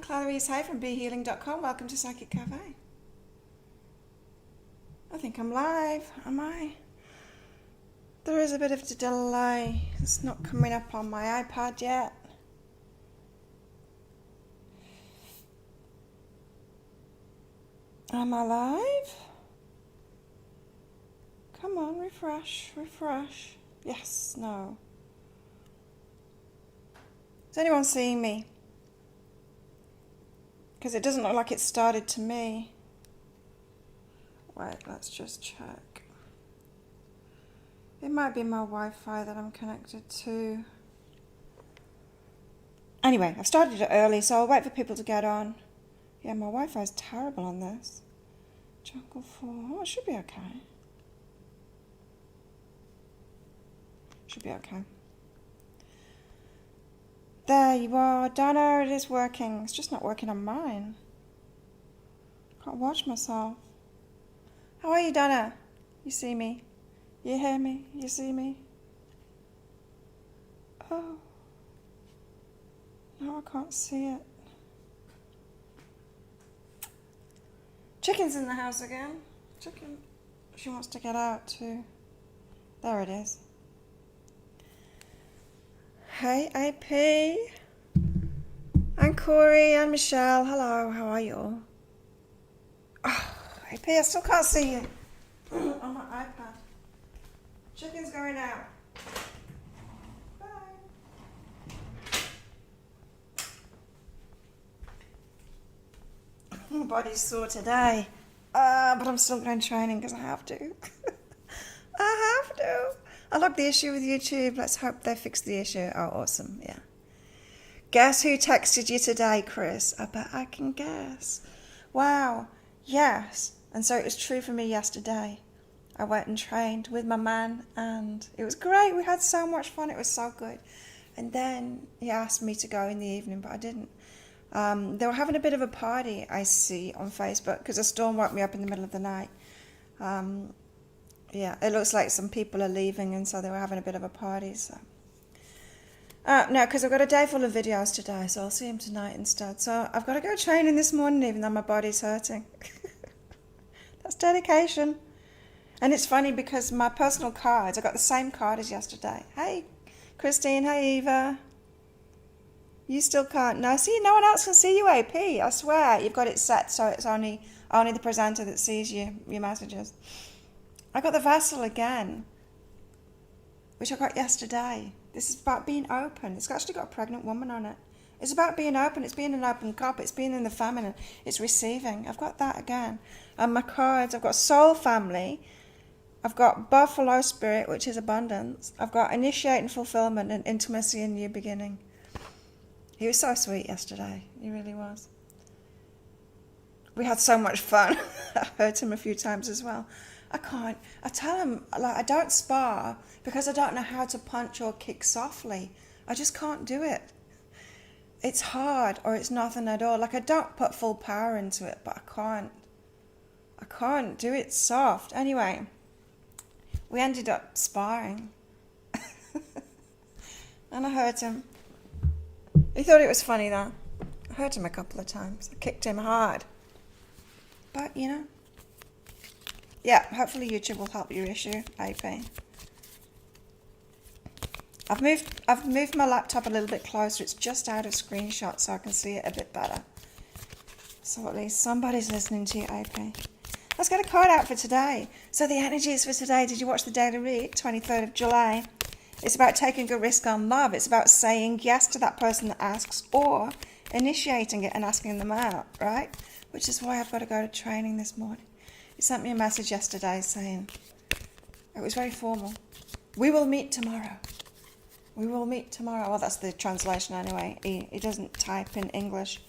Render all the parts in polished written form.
Clarice Hay from BeHealing.com. Welcome to Psychic Cafe. I think I'm live, am I? There is a bit of a delay. It's not coming up on my iPad yet. Am I live? Come on, refresh. Yes, no. Is anyone seeing me? Because it doesn't look like it started to me. Wait, let's just check. It might be my Wi-Fi that I'm connected to. Anyway, I've started it early, so I'll wait for people to get on. Yeah, my Wi-Fi is terrible on this. Jungle 4. Oh, it should be okay. Should be okay. There you are. Donna, it is working. It's just not working on mine. Can't watch myself. How are you, Donna? You see me? You hear me? You see me? Oh. No, I can't see it. Chicken's in the house again. Chicken. She wants to get out too. There it is. Hey, AP. And Corey and Michelle. Hello, how are you all? Oh, AP, I still can't see you on my iPad. Chicken's going out. Bye. My body's sore today. But I'm still going training because I have to. I have to. I logged the issue with YouTube. Let's hope they fix the issue. Oh, awesome. Yeah. Guess who texted you today, Chris? I bet I can guess. Wow. Yes. And so it was true for me yesterday. I went and trained with my man and it was great. We had so much fun. It was so good. And then he asked me to go in the evening, but I didn't. They were having a bit of a party, I see, on Facebook because a storm woke me up in the middle of the night. Yeah, it looks like some people are leaving and so they were having a bit of a party. So no, because I've got a day full of videos today, so I'll see him tonight instead. So I've got to go training this morning even though my body's hurting. That's dedication. And it's funny because my personal cards, I got the same card as yesterday. Hey, Christine. Hey, Eva. You still can't. No, see, no one else can see you, AP. I swear, you've got it set so it's only the presenter that sees your messages. I got the Vassal again, which I got yesterday. This is about being open. It's actually got a pregnant woman on it. It's about being open. It's being an open cup. It's being in the feminine. It's receiving. I've got that again. And my cards, I've got Soul Family. I've got Buffalo Spirit, which is abundance. I've got Initiate and Fulfillment and Intimacy and New Beginning. He was so sweet yesterday. He really was. We had so much fun. I hurt him a few times as well. I tell him, like, I don't spar because I don't know how to punch or kick softly. I just can't do it. It's hard or it's nothing at all. Like, I don't put full power into it, but I can't do it soft. Anyway, we ended up sparring. And I hurt him. He thought it was funny though. I hurt him a couple of times. I kicked him hard. But, you know. Yeah, hopefully YouTube will help your issue, AP. I've moved my laptop a little bit closer. It's just out of screenshot so I can see it a bit better. So at least somebody's listening to you, AP. Let's get a card out for today. So the energies for today, did you watch the daily read? 23rd of July. It's about taking a risk on love. It's about saying yes to that person that asks or initiating it and asking them out, right? Which is why I've got to go to training this morning. He sent me a message yesterday saying, it was very formal. We will meet tomorrow. We will meet tomorrow. Well, that's the translation anyway. He doesn't type in English.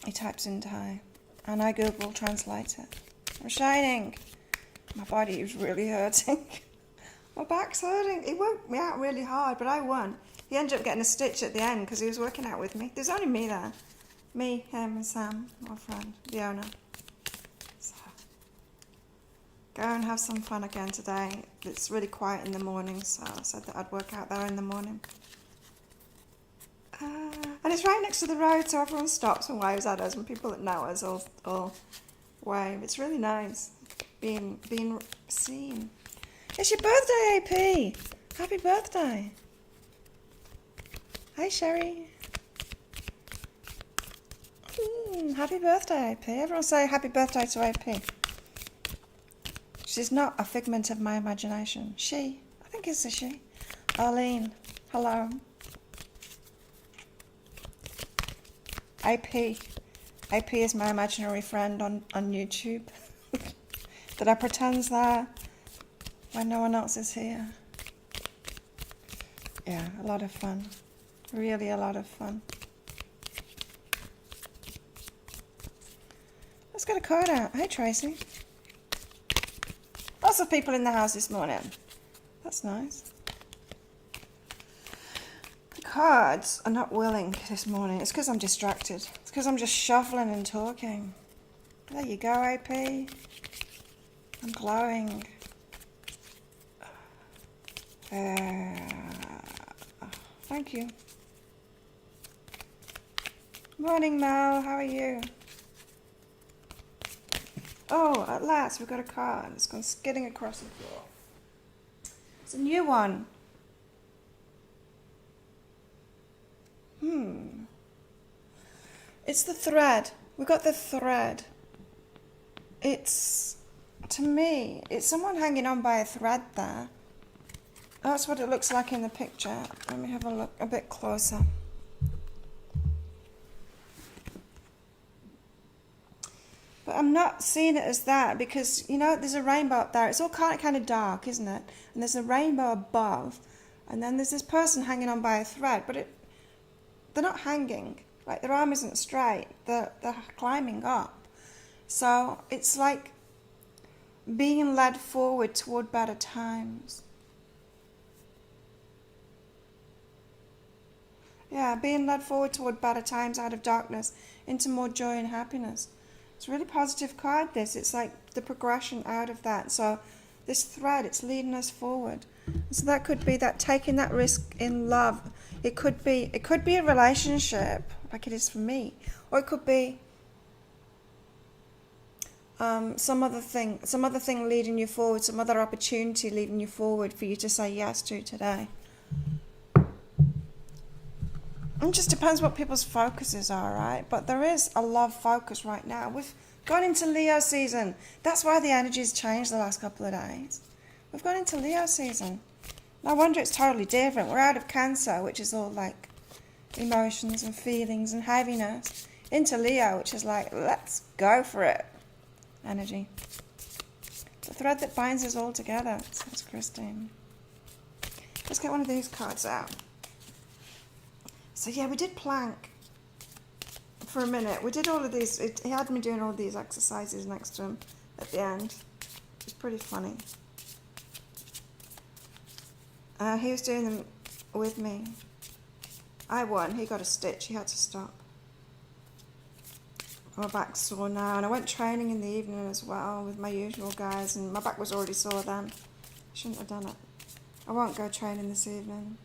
He types in Thai. And I Google translate it. I'm shining. My body is really hurting. My back's hurting. He worked me out really hard, but I won. He ended up getting a stitch at the end because he was working out with me. There's only me there. Me, him, and Sam, my friend, the owner. So, go and have some fun again today. It's really quiet in the morning, so I said that I'd work out there in the morning. And it's right next to the road, so everyone stops and waves at us, and people that know us all wave. It's really nice being seen. It's your birthday, AP. Happy birthday. Hey, Sherry. Happy birthday, AP. Everyone say happy birthday to AP. She's not a figment of my imagination. She. I think it's a she. Arlene. Hello. AP. AP is my imaginary friend on YouTube. That I pretend's there when no one else is here. Yeah, a lot of fun. Really a lot of fun. Let's get a card out. Hey, Tracy. Lots of people in the house this morning. That's nice. The cards are not willing this morning. It's because I'm distracted. It's because I'm just shuffling and talking. There you go, AP. I'm glowing. Thank you. Morning, Mel. How are you? Oh, at last we've got a card. It's gone skidding across the floor. It's a new one. It's the thread. We've got the thread. It's, to me, it's someone hanging on by a thread there. That's what it looks like in the picture. Let me have a look a bit closer. But I'm not seeing it as that because, you know, there's a rainbow up there. It's all kind of dark, isn't it? And there's a rainbow above. And then there's this person hanging on by a thread. But they're not hanging. Like, their arm isn't straight. They're climbing up. So it's like being led forward toward better times. Yeah, being led forward toward better times out of darkness into more joy and happiness. It's a really positive card, this. It's like the progression out of that. So this thread, it's leading us forward. So that could be that taking that risk in love. It could be a relationship, like it is for me. Or it could be some other thing leading you forward, some other opportunity leading you forward for you to say yes to today. It just depends what people's focuses are, right? But there is a love focus right now. We've gone into Leo season. That's why the energy's changed the last couple of days. We've gone into Leo season. No wonder it's totally different. We're out of Cancer, which is all like emotions and feelings and heaviness, into Leo, which is like, let's go for it energy. The thread that binds us all together, says Christine. Let's get one of these cards out. So yeah, we did plank for a minute. We did all of these. He had me doing all these exercises next to him at the end. It was pretty funny. He was doing them with me. I won. He got a stitch. He had to stop. My back's sore now, and I went training in the evening as well with my usual guys, and my back was already sore then. I shouldn't have done it. I won't go training this evening.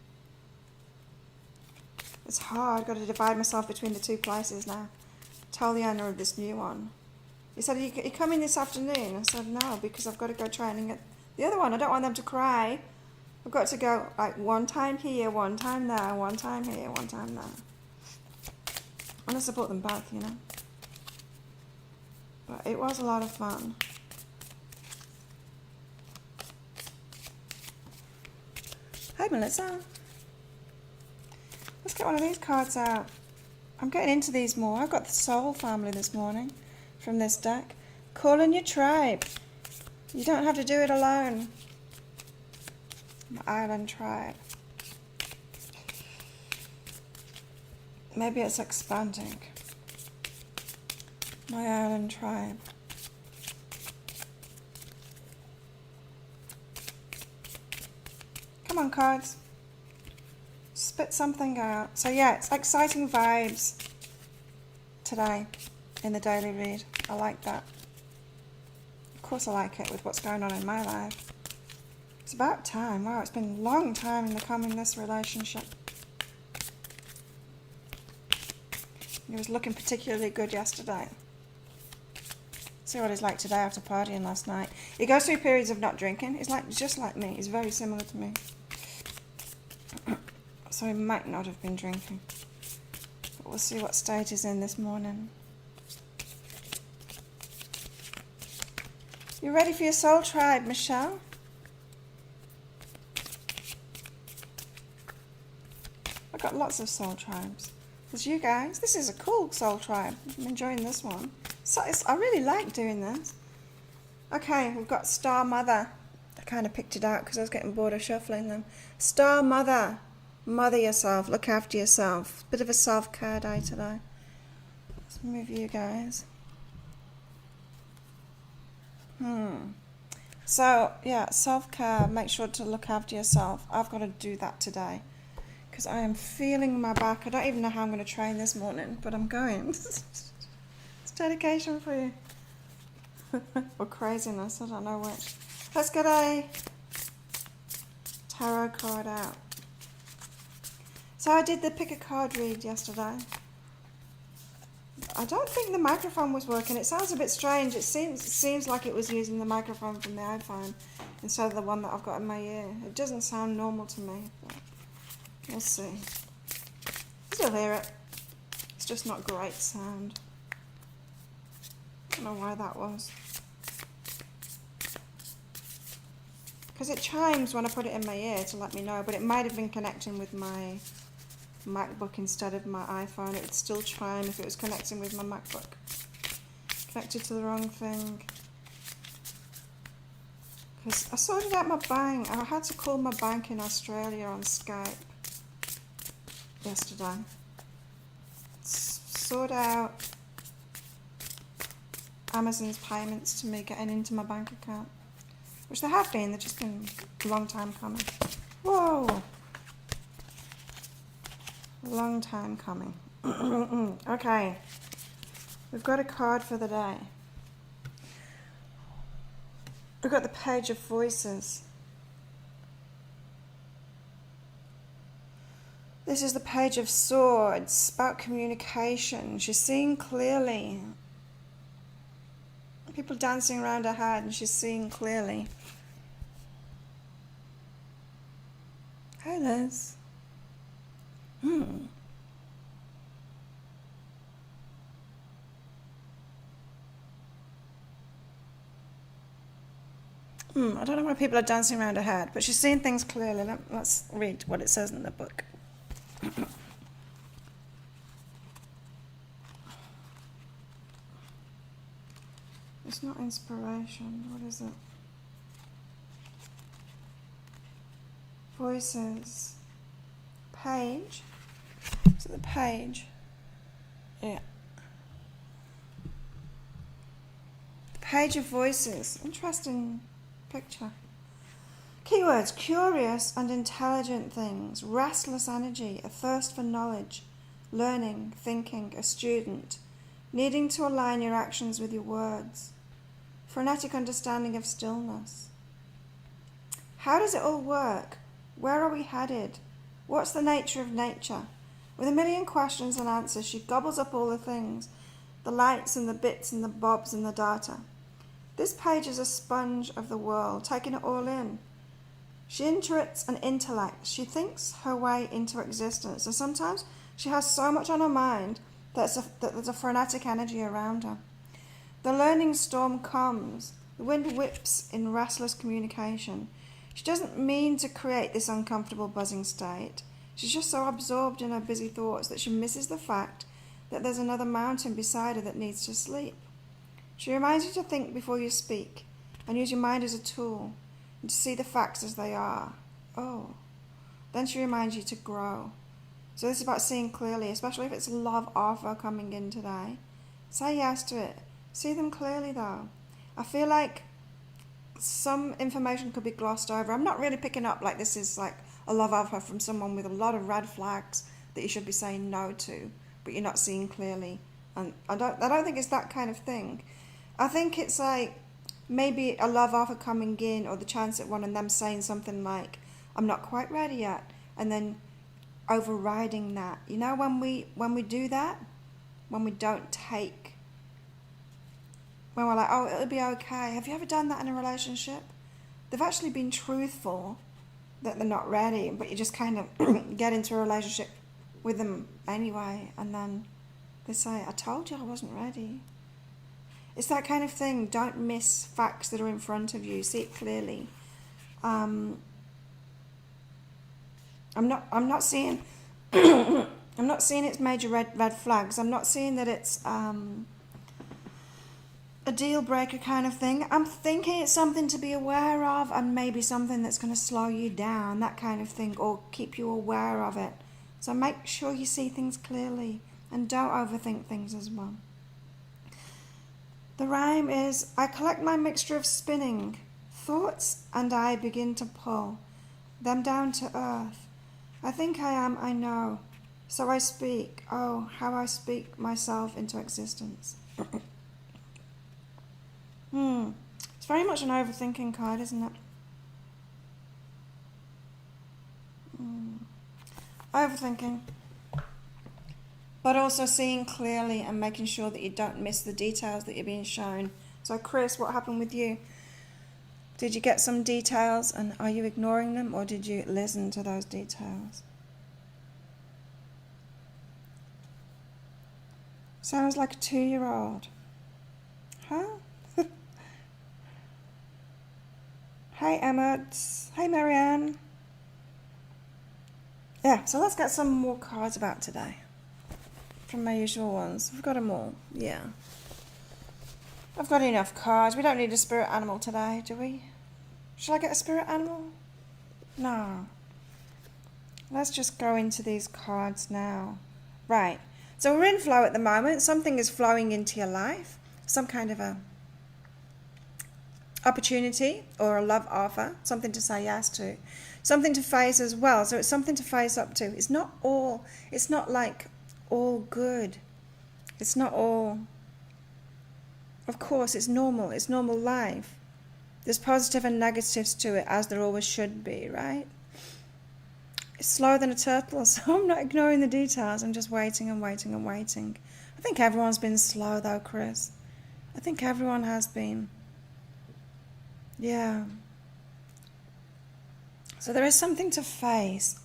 It's hard. I've got to divide myself between the two places now. Tell the owner of this new one. He said, you coming this afternoon? I said, no, because I've got to go training at the other one. I don't want them to cry. I've got to go like one time here, one time there, one time here, one time there. I want to support them both, you know. But it was a lot of fun. Hi, Melissa. Let's get one of these cards out. I'm getting into these more. I've got the Soul Family this morning from this deck. Call in your tribe. You don't have to do it alone. My Island Tribe. Maybe it's expanding. My Island Tribe. Come on, cards. Spit something out. So yeah, it's exciting vibes today in the daily read. I like that. Of course I like it with what's going on in my life. It's about time. Wow, it's been a long time in the coming, this relationship. He was looking particularly good yesterday. See what he's like today after partying last night. He goes through periods of not drinking. He's just like me. He's very similar to me. So he might not have been drinking. But we'll see what state he's in this morning. You ready for your soul tribe, Michelle? I've got lots of soul tribes. There's you guys. This is a cool soul tribe. I'm enjoying this one. So I really like doing this. Okay, we've got Star Mother. I kind of picked it out because I was getting bored of shuffling them. Star Mother. Mother yourself. Look after yourself. Bit of a self-care day today. Let's move you guys. So, yeah, self-care. Make sure to look after yourself. I've got to do that today because I am feeling my back. I don't even know how I'm going to train this morning, but I'm going. It's dedication for you. Or craziness, I don't know which. Let's get a tarot card out. So I did the pick a card read yesterday. I don't think the microphone was working. It sounds a bit strange. It seems like it was using the microphone from the iPhone instead of the one that I've got in my ear. It doesn't sound normal to me, but we'll see. Still hear it. It's just not great sound. I don't know why that was. Because it chimes when I put it in my ear to let me know, but it might have been connecting with my MacBook instead of my iPhone. It would still chime if it was connecting with my MacBook. Connected to the wrong thing. Because I sorted out my bank. I had to call my bank in Australia on Skype yesterday. Sort out Amazon's payments to me getting into my bank account. Which they have been, they've just been a long time coming. Whoa! Long time coming. Okay. We've got a card for the day. We've got the Page of Voices. This is the Page of Swords, about communication. She's seeing clearly. People dancing around her head and she's seeing clearly. Hi, Liz. I don't know why people are dancing around her head, but she's seeing things clearly. Let's read what it says in the book. It's not inspiration. What is it? Voices. Page. Is it the page? Yeah. Page of Voices. Interesting picture. Keywords: curious and intelligent things, restless energy, a thirst for knowledge, learning, thinking, a student, needing to align your actions with your words, frenetic understanding of stillness. How does it all work? Where are we headed? What's the nature of nature? With a million questions and answers, she gobbles up all the things, the lights and the bits and the bobs and the data. This page is a sponge of the world, taking it all in. She intuits and intellects. She thinks her way into existence. And sometimes she has so much on her mind that there's a frenetic energy around her. The learning storm comes. The wind whips in restless communication. She doesn't mean to create this uncomfortable buzzing state. She's just so absorbed in her busy thoughts that she misses the fact that there's another mountain beside her that needs to sleep. She reminds you to think before you speak and use your mind as a tool and to see the facts as they are. Oh. Then she reminds you to grow. So this is about seeing clearly, especially if it's a love offer coming in today. Say yes to it. See them clearly though. I feel like some information could be glossed over. I'm not really picking up like this is like a love offer from someone with a lot of red flags that you should be saying no to, but you're not seeing clearly. And I don't think it's that kind of thing. I think it's like maybe a love offer coming in, or the chance at one of them saying something like, I'm not quite ready yet, and then overriding that. You know, when we do that, when we don't take, when we're like, oh, it'll be okay. Have you ever done that in a relationship? They've actually been truthful that they're not ready, but you just kind of get into a relationship with them anyway, and then they say, I told you I wasn't ready. It's that kind of thing. Don't miss facts that are in front of you. See it clearly. I'm not seeing I'm not seeing it's major red flags. I'm not seeing that it's a deal breaker kind of thing. I'm thinking it's something to be aware of, and maybe something that's going to slow you down, that kind of thing, or keep you aware of it. So make sure you see things clearly and don't overthink things as well. The rhyme is, I collect my mixture of spinning thoughts and I begin to pull them down to earth. I think I am, I know. So I speak, oh, how I speak myself into existence. It's very much an overthinking card, isn't it? Overthinking. But also seeing clearly and making sure that you don't miss the details that you're being shown. So Chris, what happened with you? Did you get some details and are you ignoring them, or did you listen to those details? Sounds like a 2-year-old. Huh? Hey Emmett. Hey Marianne. Yeah, so let's get some more cards about today. From my usual ones. I've got them all. Yeah. I've got enough cards. We don't need a spirit animal today, do we? Shall I get a spirit animal? No. Let's just go into these cards now. Right. So we're in flow at the moment. Something is flowing into your life. Some kind of a opportunity or a love offer. Something to say yes to. Something to face as well. So it's something to face up to. It's not like all good. It's not all, of course, it's normal. It's normal life. There's positive and negatives to it, as there always should be, right? It's slower than a turtle, so I'm not ignoring the details. I'm just waiting and waiting and waiting. I think everyone's been slow though, Chris. I think everyone has been. Yeah. So there is something to face.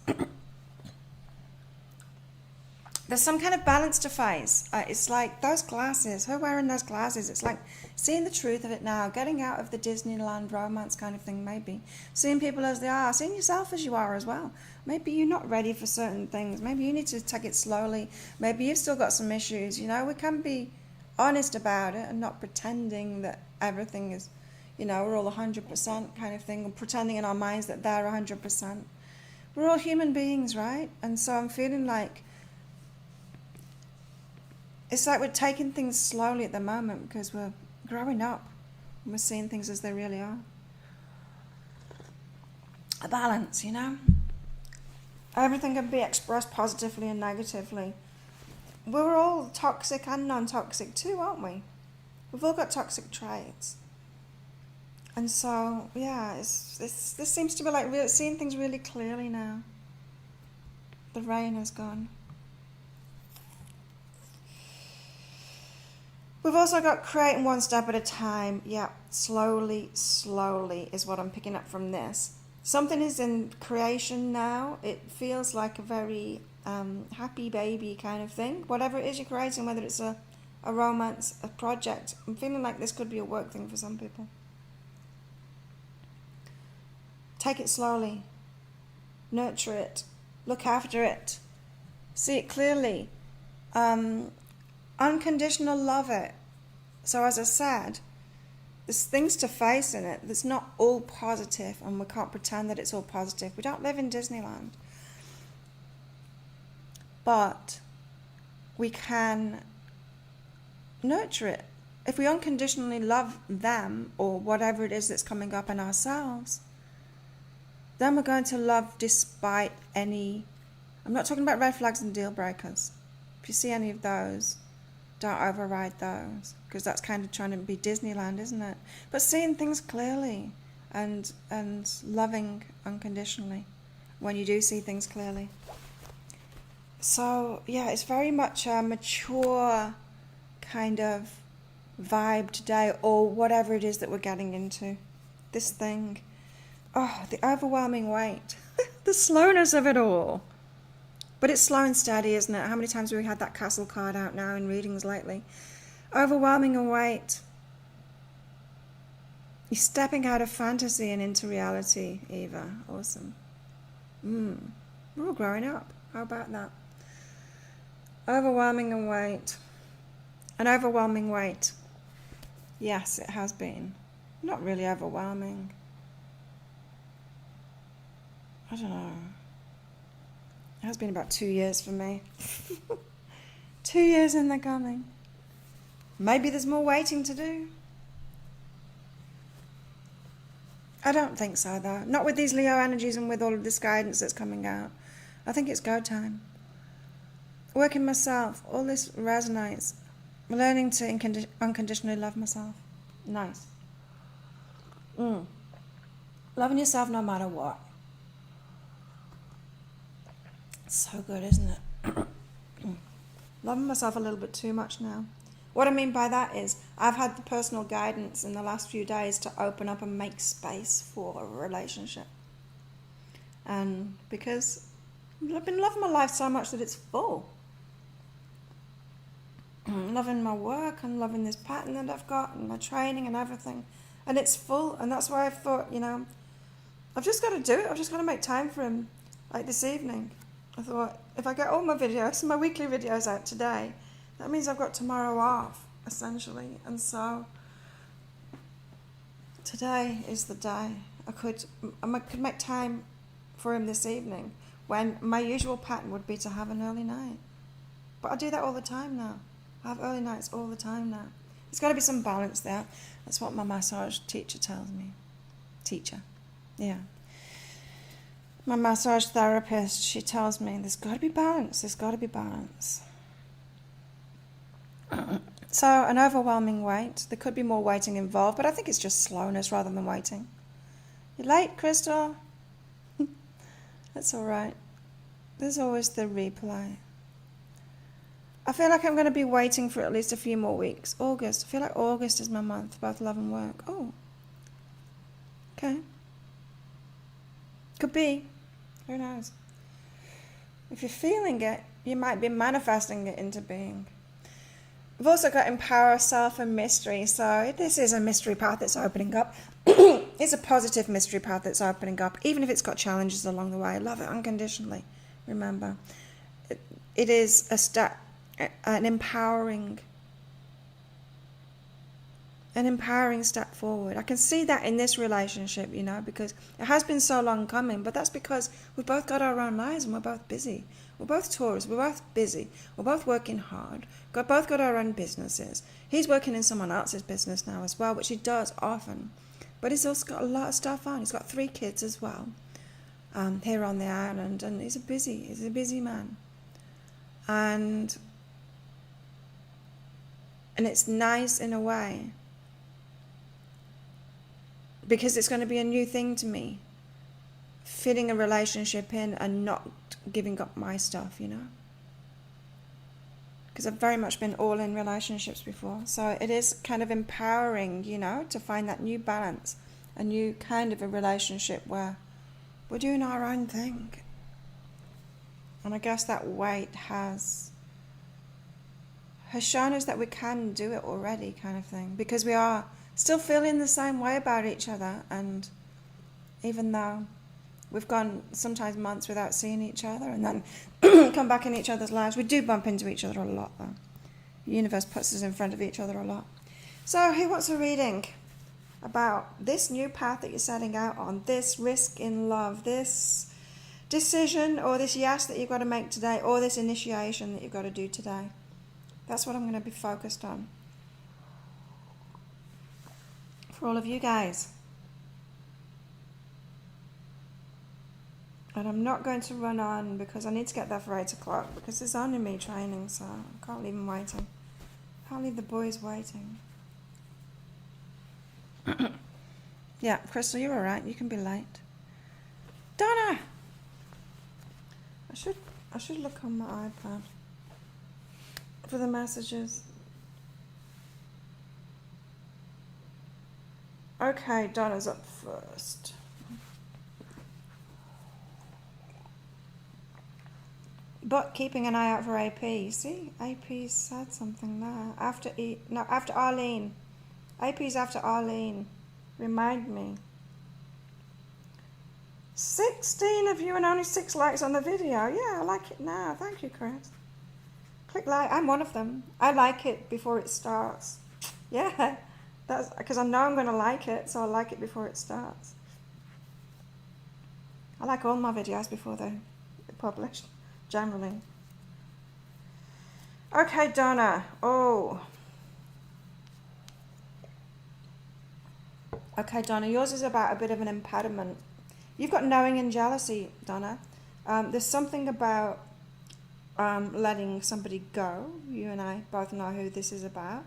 There's some kind of balance to face. It's like those glasses, her wearing those glasses, it's like seeing the truth of it now, getting out of the Disneyland romance kind of thing maybe. Seeing people as they are, seeing yourself as you are as well. Maybe you're not ready for certain things. Maybe you need to take it slowly. Maybe you've still got some issues. You know, we can be honest about it and not pretending that everything is, you know, we're all 100% kind of thing, and pretending in our minds that they're 100%. We're all human beings, right? And so I'm feeling like it's like we're taking things slowly at the moment because we're growing up and we're seeing things as they really are. A balance, you know? Everything can be expressed positively and negatively. We're all toxic and non-toxic too, aren't we? We've all got toxic traits. And so, yeah, this seems to be like seeing things really clearly now. The rain has gone. We've also got creating one step at a time. Yeah, slowly is what I'm picking up from this. Something is in creation now. It feels like a very happy baby kind of thing. Whatever it is you're creating, whether it's a romance, a project, I'm feeling like this could be a work thing for some people. Take it slowly. Nurture it. Look after it. See it clearly. Unconditional love it. So as I said, there's things to face in it that's not all positive, and we can't pretend that it's all positive. We don't live in Disneyland. But we can nurture it. If we unconditionally love them or whatever it is that's coming up in ourselves, then we're going to love despite any, I'm not talking about red flags and deal breakers. If you see any of those, don't override those, because that's kind of trying to be Disneyland, isn't it? But seeing things clearly and loving unconditionally when you do see things clearly. So yeah, it's very much a mature kind of vibe today, or whatever it is that we're getting into. This thing. Oh, the overwhelming weight. The slowness of it all. But it's slow and steady, isn't it? How many times have we had that castle card out now in readings lately? Overwhelming weight. You're stepping out of fantasy and into reality, Eva. Awesome. We're all growing up. How about that? Overwhelming weight. An overwhelming weight. Yes, it has been. Not really overwhelming. I don't know. It has been about 2 years for me. 2 years in the coming. Maybe there's more waiting to do. I don't think so, though. Not with these Leo energies and with all of this guidance that's coming out. I think it's go time. Working myself. All this resonates. Learning to unconditionally love myself. Nice. Loving yourself no matter what. So good, isn't it? Loving myself a little bit too much now. What I mean by that is I've had the personal guidance in the last few days to open up and make space for a relationship. And because I've been loving my life so much that it's full. I'm loving my work and loving this pattern that I've got and my training and everything. And it's full. And that's why I thought, I've just got to do it. I've just got to make time for him. Like this evening. I thought, if I get all my videos, my weekly videos out today, that means I've got tomorrow off, essentially. And so, today is the day. I could make time for him this evening, when my usual pattern would be to have an early night. But I do that all the time now. I have early nights all the time now. There's got to be some balance there. That's what my massage teacher tells me. Teacher. Yeah. My massage therapist, she tells me there's got to be balance. There's got to be balance. So an overwhelming wait. There could be more waiting involved, but I think it's just slowness rather than waiting. You're late, Crystal. That's all right. There's always the replay. I feel like I'm going to be waiting for at least a few more weeks. August. I feel like August is my month, both love and work. Oh. Okay. Could be. Who knows? If you're feeling it, you might be manifesting it into being. We've also got empower, self, and mystery. So this is a mystery path that's opening up. It's a positive mystery path that's opening up, even if it's got challenges along the way. I love it unconditionally. Remember, it is a step, an empowering step forward. I can see that in this relationship, because it has been so long coming, but that's because we've both got our own lives and we're both busy. We're both Taurus, we're both busy, we're both working hard, both got our own businesses. He's working in someone else's business now as well, which he does often, but he's also got a lot of stuff on. He's got 3 kids as well, here on the island, and he's a busy man. And it's nice in a way, because it's going to be a new thing to me, fitting a relationship in and not giving up my stuff, because I've very much been all in relationships before. So it is kind of empowering, to find that new balance, a new kind of a relationship where we're doing our own thing. And I guess that weight has shown us that we can do it already, kind of thing, because we are still feeling the same way about each other. And even though we've gone sometimes months without seeing each other and then come back in each other's lives, we do bump into each other a lot, though. The universe puts us in front of each other a lot. So who wants a reading about this new path that you're setting out on, this risk in love, this decision or this yes that you've got to make today, or this initiation that you've got to do today? That's what I'm going to be focused on for all of you guys. And I'm not going to run on because I need to get there for 8 o'clock, because it's only me training, so I can't leave them waiting. Can't leave the boys waiting. Yeah, Crystal, you're alright. You can be late. Donna! I should look on my iPad for the messages. Okay, Donna's up first. But keeping an eye out for AP. See, AP said something there. After Arlene. AP's after Arlene. Remind me. 16 of you and only 6 likes on the video. Yeah, I like it now. Thank you, Chris. Click like. I'm one of them. I like it before it starts. Yeah, that's because I know I'm going to like it, so I like it before it starts. I like all my videos before they're published, generally. Okay, Donna. Oh. Okay, Donna, yours is about a bit of an impediment. You've got knowing and jealousy, Donna. There's something about letting somebody go. You and I both know who this is about.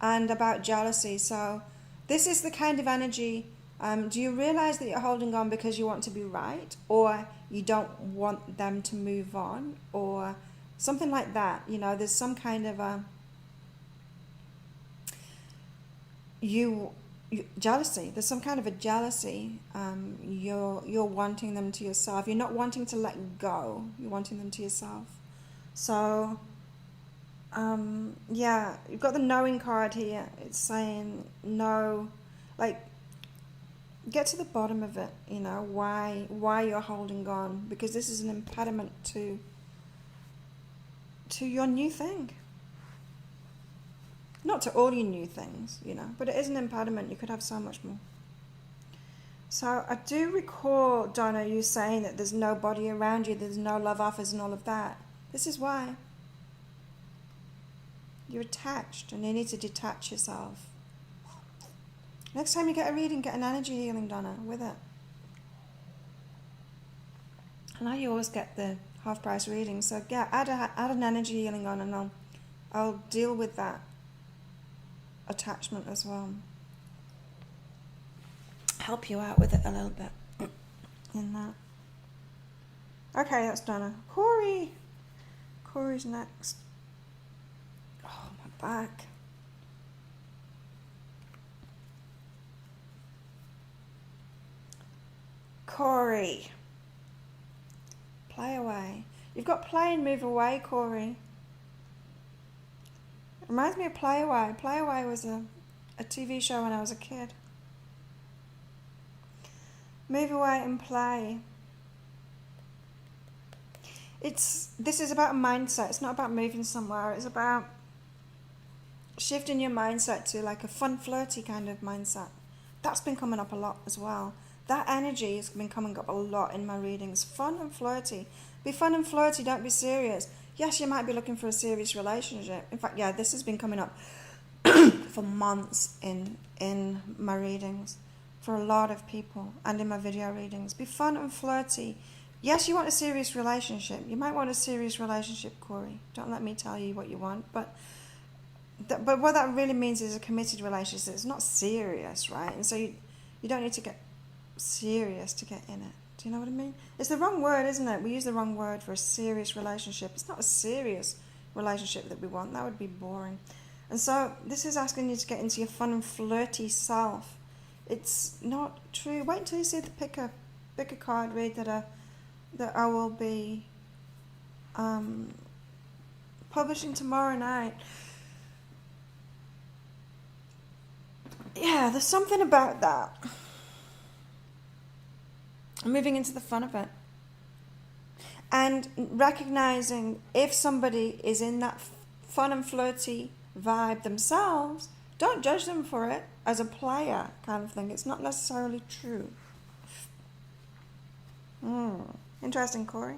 And about jealousy. So this is the kind of energy. Do you realize that you're holding on because you want to be right? Or you don't want them to move on? Or something like that. You know, there's some kind of a... jealousy. There's some kind of a jealousy. You're wanting them to yourself. You're not wanting to let go. You're wanting them to yourself. So, yeah, you've got the knowing card here. It's saying no, like, get to the bottom of it. You know why you're holding on, because this is an impediment to your new thing. Not to all your new things, you know, but it is an impediment. You could have so much more. So I do recall, Donna, you saying that there's nobody around you, there's no love offers and all of that. This is why. You're attached and you need to detach yourself. Next time you get a reading, get an energy healing, Donna, with it. I know you always get the half price reading, so yeah, add an energy healing on, and I'll deal with that attachment as well. Help you out with it a little bit in that. Okay, that's Donna. Corey's next. Oh, my back. Corey. Play away. You've got play and move away, Corey. It reminds me of Play Away. Play Away was a TV show when I was a kid. Move away and play. This is about a mindset. It's not about moving somewhere. It's about shifting your mindset to like a fun, flirty kind of mindset. That's been coming up a lot as well. That energy has been coming up a lot in my readings. Fun and flirty. Be fun and flirty, don't be serious. Yes, you might be looking for a serious relationship. In fact, yeah, this has been coming up for months in my readings for a lot of people and in my video readings. Be fun and flirty. Yes, you want a serious relationship. You might want a serious relationship, Corey. Don't let me tell you what you want. But what that really means is a committed relationship. It's not serious, right? And so you don't need to get serious to get in it. Do you know what I mean? It's the wrong word, isn't it? We use the wrong word for a serious relationship. It's not a serious relationship that we want. That would be boring. And so this is asking you to get into your fun and flirty self. It's not true. Wait until you see the pick a card read that I will be publishing tomorrow night. Yeah, there's something about that. Moving into the fun of it. And recognizing if somebody is in that fun and flirty vibe themselves, don't judge them for it as a player kind of thing. It's not necessarily true. Interesting, Corey.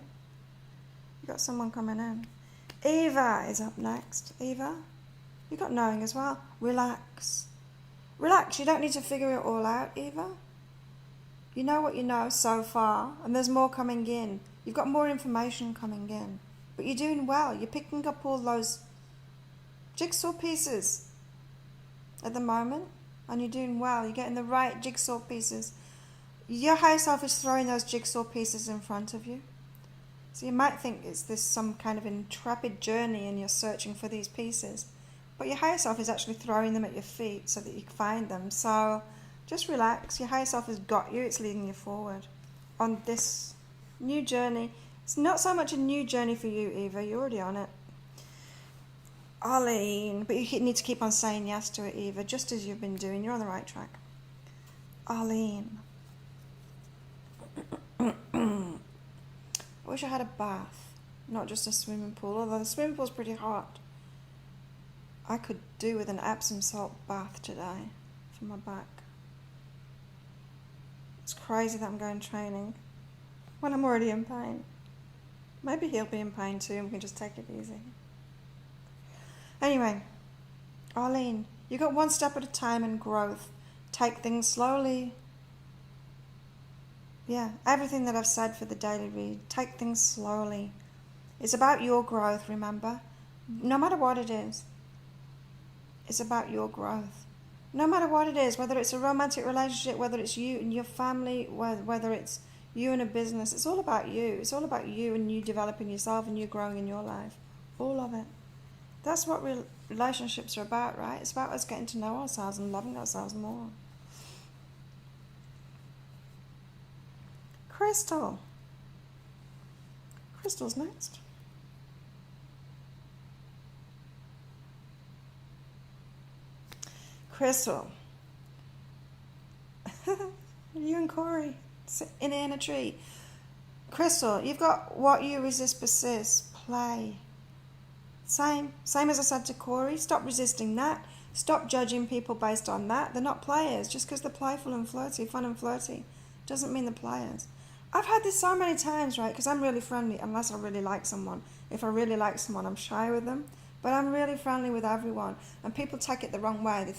You got someone coming in. Eva is up next. Eva, you got knowing as well. Relax. Relax. You don't need to figure it all out, Eva. You know what you know so far, and there's more coming in. You've got more information coming in. But you're doing well. You're picking up all those jigsaw pieces at the moment, and you're doing well. You're getting the right jigsaw pieces. Your higher self is throwing those jigsaw pieces in front of you. So you might think it's this some kind of intrepid journey and you're searching for these pieces. But your higher self is actually throwing them at your feet so that you can find them. So Just relax. Your higher self has got you. It's leading you forward on this new journey. It's not so much a new journey for you, Eva. You're already on it. Arlene, but you need to keep on saying yes to it, Eva, just as you've been doing. You're on the right track. Arlene. I wish I had a bath, not just a swimming pool, although the swimming pool's pretty hot. I could do with an Epsom salt bath today for my back. It's crazy that I'm going training when I'm already in pain. Maybe he'll be in pain too and we can just take it easy. Anyway, Arlene, you got one step at a time in growth. Take things slowly. Yeah, everything that I've said for the daily read, take things slowly. It's about your growth, remember? No matter what it is, it's about your growth. No matter what it is, whether it's a romantic relationship, whether it's you and your family, whether it's you and a business, it's all about you. It's all about you and you developing yourself and you growing in your life. All of it. That's what relationships are about, right? It's about us getting to know ourselves and loving ourselves more. Crystal. Crystal's next. Crystal. You and Corey in a tree. Crystal, you've got what you resist persists. Play. Same as I said to Corey. Stop resisting that. Stop judging people based on that. They're not players. Just because they're playful and flirty, fun and flirty, doesn't mean they're players. I've had this so many times, right? Because I'm really friendly unless I really like someone. If I really like someone, I'm shy with them. But I'm really friendly with everyone. And people take it the wrong way. They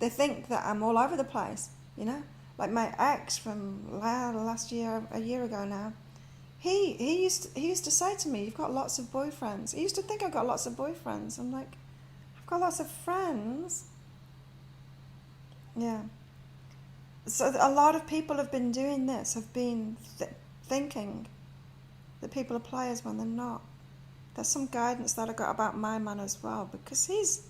think that I'm all over the place, you know? Like my ex from last year, a year ago now. He used to say to me, "You've got lots of boyfriends." He used to think I got lots of boyfriends. I'm like, I've got lots of friends. Yeah. So a lot of people have been doing this, have been thinking that people are players when they're not. There's some guidance that I got about my man as well, because he's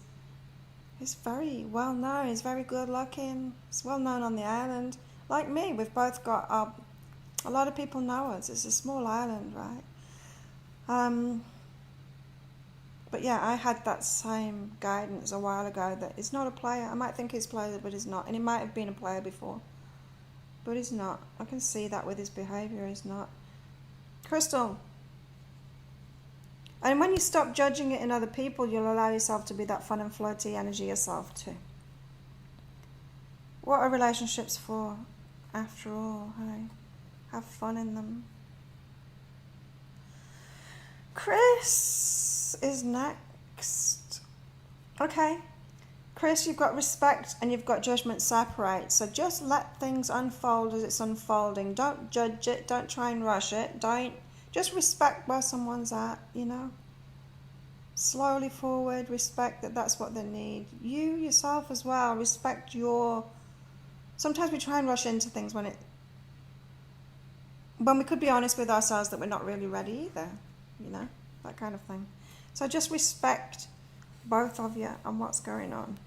very well known. He's very good looking. He's well known on the island. Like me, we've both got a lot of people know us. It's a small island, right? But yeah, I had that same guidance a while ago that he's not a player. I might think he's a player, but he's not. And he might have been a player before, but he's not. I can see that with his behaviour, he's not. Crystal. And when you stop judging it in other people, you'll allow yourself to be that fun and flirty energy yourself too. What are relationships for, after all, hey? Have fun in them. Chris is next. Okay. Chris, you've got respect and you've got judgment separate. So just let things unfold as it's unfolding. Don't judge it. Don't try and rush it. Just respect where someone's at, you know. Slowly forward. Respect that that's what they need. You yourself as well. Respect your... Sometimes we try and rush into things when we could be honest with ourselves that we're not really ready either, you know, that kind of thing. So just respect both of you and what's going on.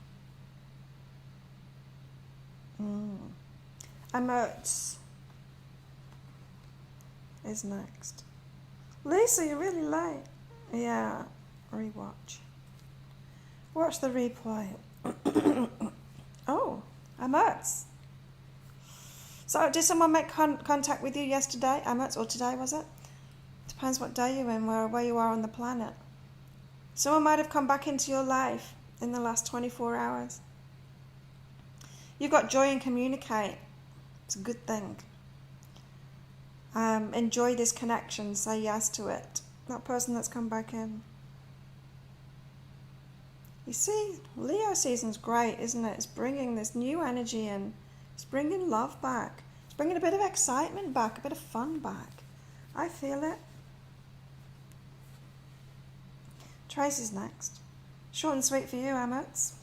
Emotes is next. Lisa, you're really late. Yeah, rewatch. Watch the replay. Oh, Emotes. So did someone make contact with you yesterday, Emotes, or today, was it? Depends what day you're in, where you are on the planet. Someone might have come back into your life in the last 24 hours. You've got joy and communicate. It's a good thing. Enjoy this connection. Say yes to it. That person that's come back in. You see, Leo season's great, isn't it? It's bringing this new energy in. It's bringing love back. It's bringing a bit of excitement back, a bit of fun back. I feel it. Tracy's next. Short and sweet for you, Emotes.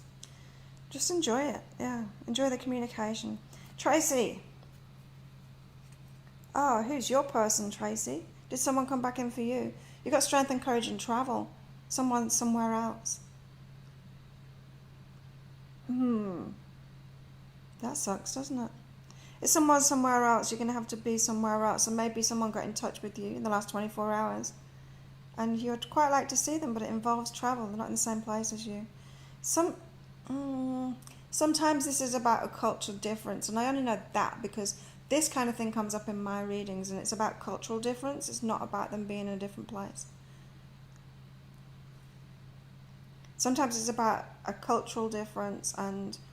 Just enjoy it, yeah. Enjoy the communication. Tracy. Oh, who's your person, Tracy? Did someone come back in for you? You got strength and courage and travel. Someone somewhere else. That sucks, doesn't it? If someone's somewhere else, you're going to have to be somewhere else. And maybe someone got in touch with you in the last 24 hours. And you'd quite like to see them, but it involves travel. They're not in the same place as you. Sometimes this is about a cultural difference. And I only know that because this kind of thing comes up in my readings. And it's about cultural difference. It's not about them being in a different place. Sometimes it's about a cultural difference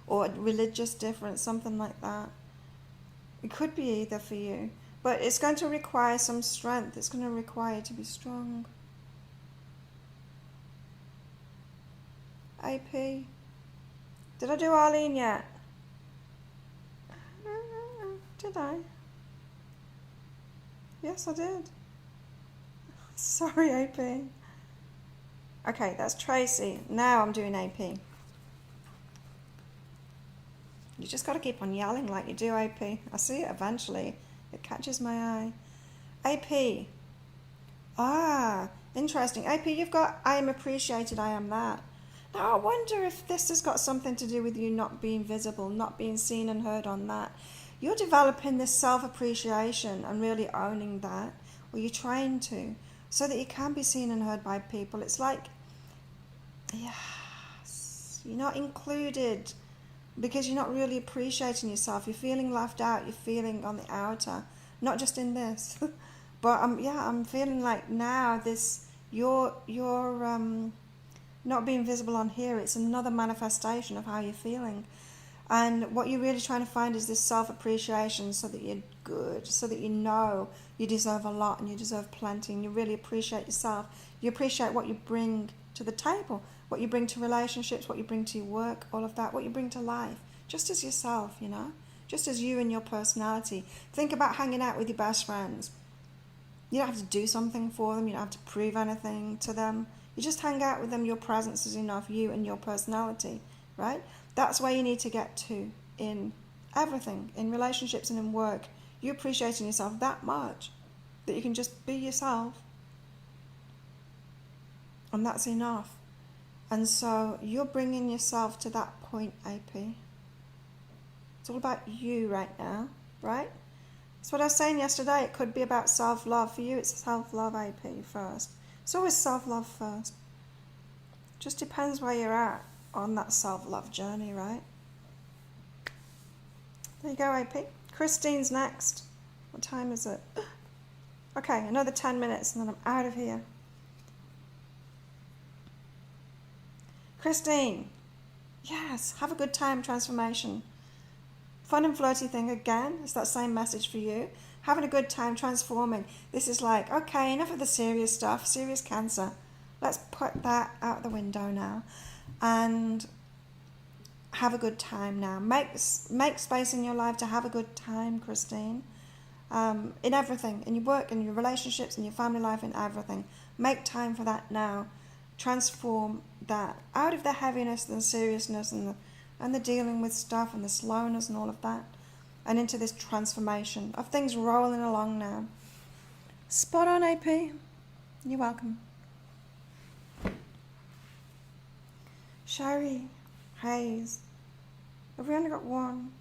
or a religious difference, something like that. It could be either for you. But it's going to require some strength. It's going to require you to be strong. AP. Did I do Arlene yet? Did I? Yes, I did. Sorry, AP. Okay, that's Tracy. Now I'm doing AP. You just got to keep on yelling like you do, AP. I see it eventually. It catches my eye. AP. Ah, interesting. AP, you've got I am appreciated, I am that. Now, I wonder if this has got something to do with you not being visible, not being seen and heard on that. You're developing this self-appreciation and really owning that, or you're trying to, so that you can be seen and heard by people. It's like, yes, you're not included because you're not really appreciating yourself. You're feeling left out. You're feeling on the outer, not just in this, but I'm feeling like now you're not being visible on here. It's another manifestation of how you're feeling. And what you're really trying to find is this self-appreciation so that you're good, so that you know you deserve a lot and you deserve plenty and you really appreciate yourself. You appreciate what you bring to the table, what you bring to relationships, what you bring to your work, all of that, what you bring to life, just as yourself, you know, just as you and your personality. Think about hanging out with your best friends. You don't have to do something for them. You don't have to prove anything to them. You just hang out with them. Your presence is enough, you and your personality, right? That's where you need to get to in everything, in relationships and in work. You appreciating yourself that much that you can just be yourself. And that's enough. And so you're bringing yourself to that point, AP. It's all about you right now, right? That's what I was saying yesterday. It could be about self-love. For you, it's self-love, AP, first. It's always self-love first. Just depends where you're at on that self-love journey, right? There you go, AP. Christine's next. What time is it? Okay, another 10 minutes and then I'm out of here. Christine. Yes, have a good time, transformation. Fun and flirty thing again. It's that same message for you. Having a good time transforming. This is like, okay, enough of the serious stuff, serious cancer. Let's put that out the window now. And have a good time now. Make space in your life to have a good time, Christine. In everything, in your work, in your relationships, in your family life, in everything. Make time for that now. Transform that out of the heaviness and the seriousness and the dealing with stuff and the slowness and all of that, and into this transformation of things rolling along now. Spot on, AP. You're welcome. Sherry Hayes. Have we only got one?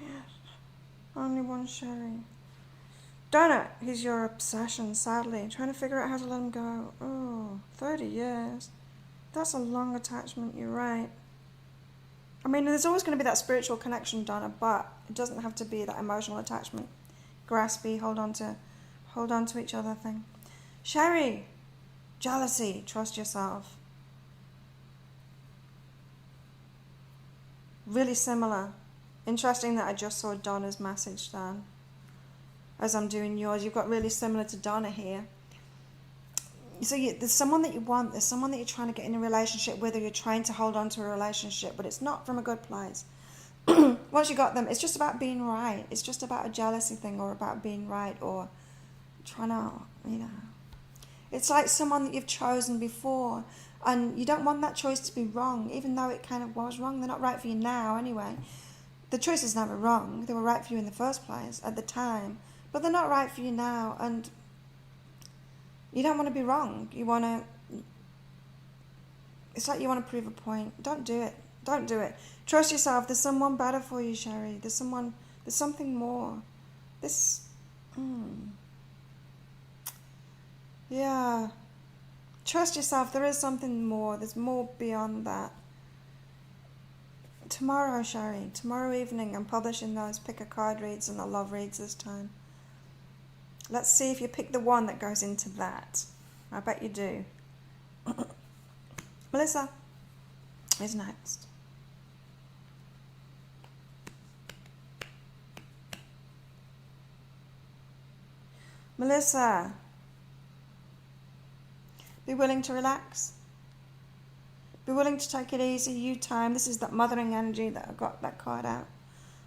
Yes. Only one Sherry. Donna, he's your obsession, sadly. Trying to figure out how to let him go. Oh, 30 years. That's a long attachment, you're right. I mean, there's always going to be that spiritual connection, Donna, but it doesn't have to be that emotional attachment. Graspy, hold on to each other thing. Sherry, jealousy, trust yourself. Really similar. Interesting that I just saw Donna's message then. As I'm doing yours, you've got really similar to Donna here. So there's someone that you want, there's someone that you're trying to get in a relationship with, or you're trying to hold on to a relationship, but it's not from a good place. Once you got them, it's just about being right. It's just about a jealousy thing, or about being right, or trying to, It's like someone that you've chosen before, and you don't want that choice to be wrong, even though it kind of was wrong. They're not right for you now anyway. The choice is never wrong. They were right for you in the first place, at the time. But they're not right for you now, and you don't want to be wrong. You want to... It's like you want to prove a point. Don't do it. Don't do it. Trust yourself. There's someone better for you, Sherry. There's something more. Yeah. Trust yourself. There is something more. There's more beyond that. Tomorrow, Sherry. Tomorrow evening, I'm publishing those pick a card reads and the love reads this time. Let's see if you pick the one that goes into that. I bet you do. Melissa is next. Melissa, be willing to relax. Be willing to take it easy, you time. This is that mothering energy that I got that card out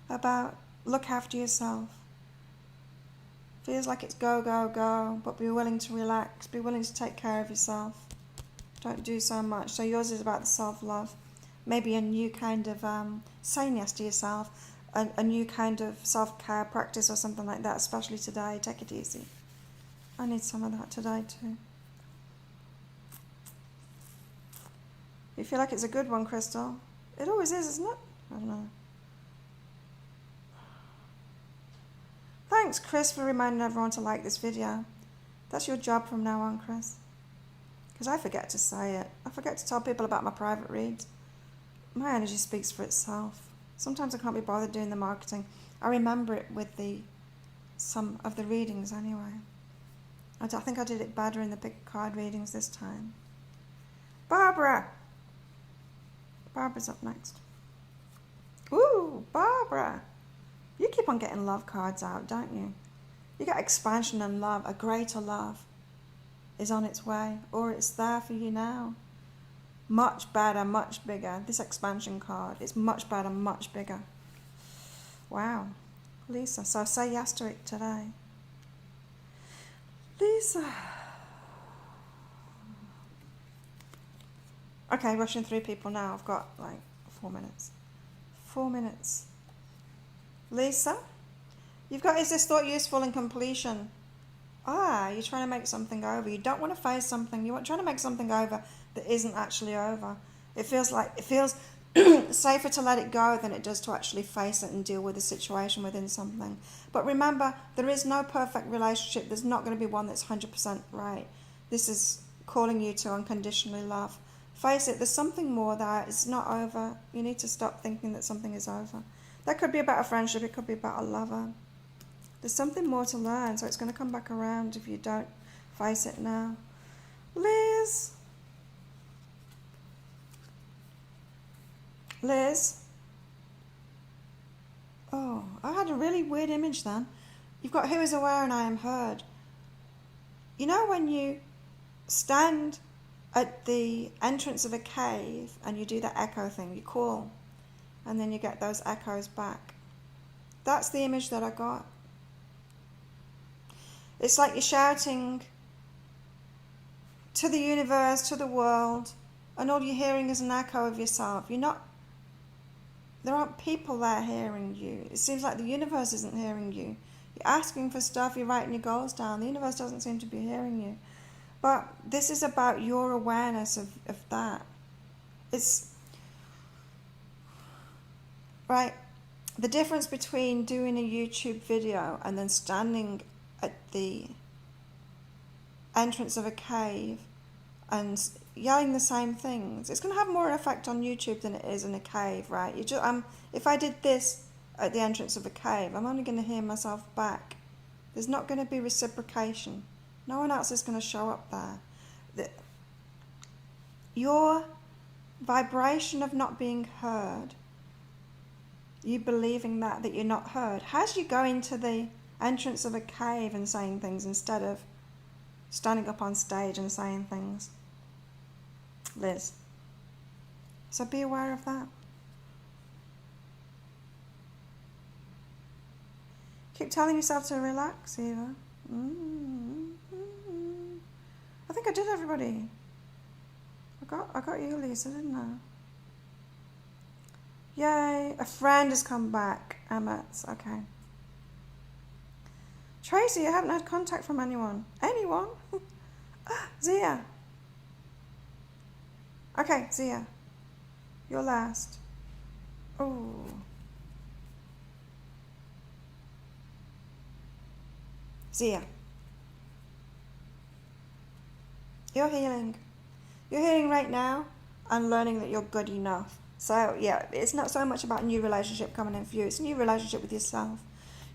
about. Look after yourself. Feels like it's go, go, go, but be willing to relax. Be willing to take care of yourself. Don't do so much. So yours is about the self-love. Maybe a new kind of saying yes to yourself. A new kind of self-care practice or something like that, especially today. Take it easy. I need some of that today too. You feel like it's a good one, Crystal? It always is, isn't it? I don't know. Thanks, Chris, for reminding everyone to like this video. That's your job from now on, Chris. Because I forget to say it. I forget to tell people about my private reads. My energy speaks for itself. Sometimes I can't be bothered doing the marketing. I remember it with some of the readings anyway. I think I did it better in the big card readings this time. Barbara! Barbara's up next. Ooh, Barbara! You keep on getting love cards out, don't you? You get expansion and love. A greater love is on its way, or it's there for you now. Much better, much bigger. This expansion card is much better, much bigger. Wow. Lisa, so say yes to it today. Lisa. Okay, rushing through people now. I've got like 4 minutes. 4 minutes. Lisa, you've got, is this thought useful in completion? You're trying to make something over. You don't want to face something. You're trying to make something over that isn't actually over. It feels safer to let it go than it does to actually face it and deal with the situation within something. But remember, there is no perfect relationship. There's not going to be one that's 100% right. This is calling you to unconditionally love. Face it, there's something more there. It's not over. You need to stop thinking that something is over. That could be about a friendship. It could be about a lover. There's something more to learn, so it's going to come back around if you don't face it now. Liz. Liz. Oh, I had a really weird image then. You've got who is aware and I am heard. You know when you stand at the entrance of a cave and you do that echo thing, you call, and then you get those echoes back. That's the image that I got. It's like you're shouting to the universe, to the world, and all you're hearing is an echo of yourself. There aren't people there hearing you. It seems like the universe isn't hearing you. You're asking for stuff, you're writing your goals down. The universe doesn't seem to be hearing you. But this is about your awareness of that. It's, right, the difference between doing a YouTube video and then standing at the entrance of a cave and yelling the same things, it's going to have more effect on YouTube than it is in a cave, right? If I did this at the entrance of a cave, I'm only going to hear myself back. There's not going to be reciprocation. No one else is going to show up there. Your vibration of not being heard, you believing that you're not heard, has you go into the entrance of a cave and saying things instead of standing up on stage and saying things. Liz. So be aware of that. Keep telling yourself to relax, Eva. I think I did, everybody. I got you, Lisa, didn't I? Yay, a friend has come back. Emmett's, okay. Tracy, I haven't had contact from anyone. Anyone? Zia. Okay, Zia. You're last. Oh. Zia. You're healing. You're healing right now and learning that you're good enough. So, yeah, it's not so much about a new relationship coming in for you. It's a new relationship with yourself.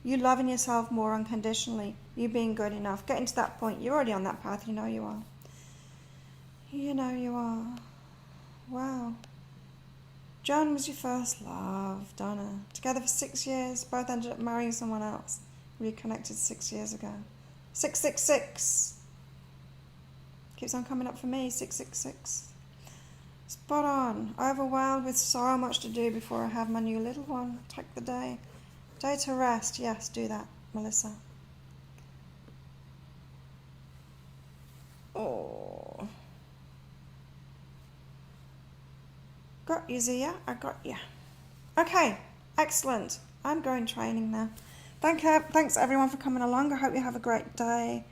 You loving yourself more unconditionally. You being good enough. Getting to that point. You're already on that path. You know you are. You know you are. Wow. John was your first love, Donna. Together for 6 years. Both ended up marrying someone else. Reconnected 6 years ago. 666. Keeps on coming up for me. 666. Spot on. Overwhelmed with so much to do before I have my new little one. Take the day. Day to rest. Yes, do that, Melissa. Oh. Got you, Zia. I got you. Okay. Excellent. I'm going training now. Thanks everyone for coming along. I hope you have a great day.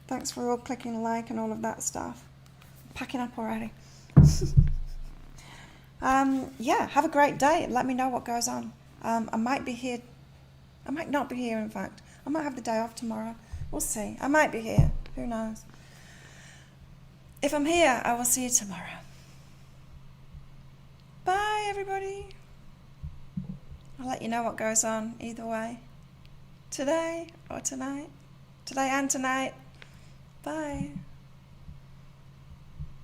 Thanks for all clicking like and all of that stuff. I'm packing up already. Yeah, have a great day. Let me know what goes on. I might be here. I might not be here, in fact. I might have the day off tomorrow. We'll see. I might be here. Who knows? If I'm here, I will see you tomorrow. Bye, everybody. I'll let you know what goes on either way. Today or tonight. Today and tonight. Bye.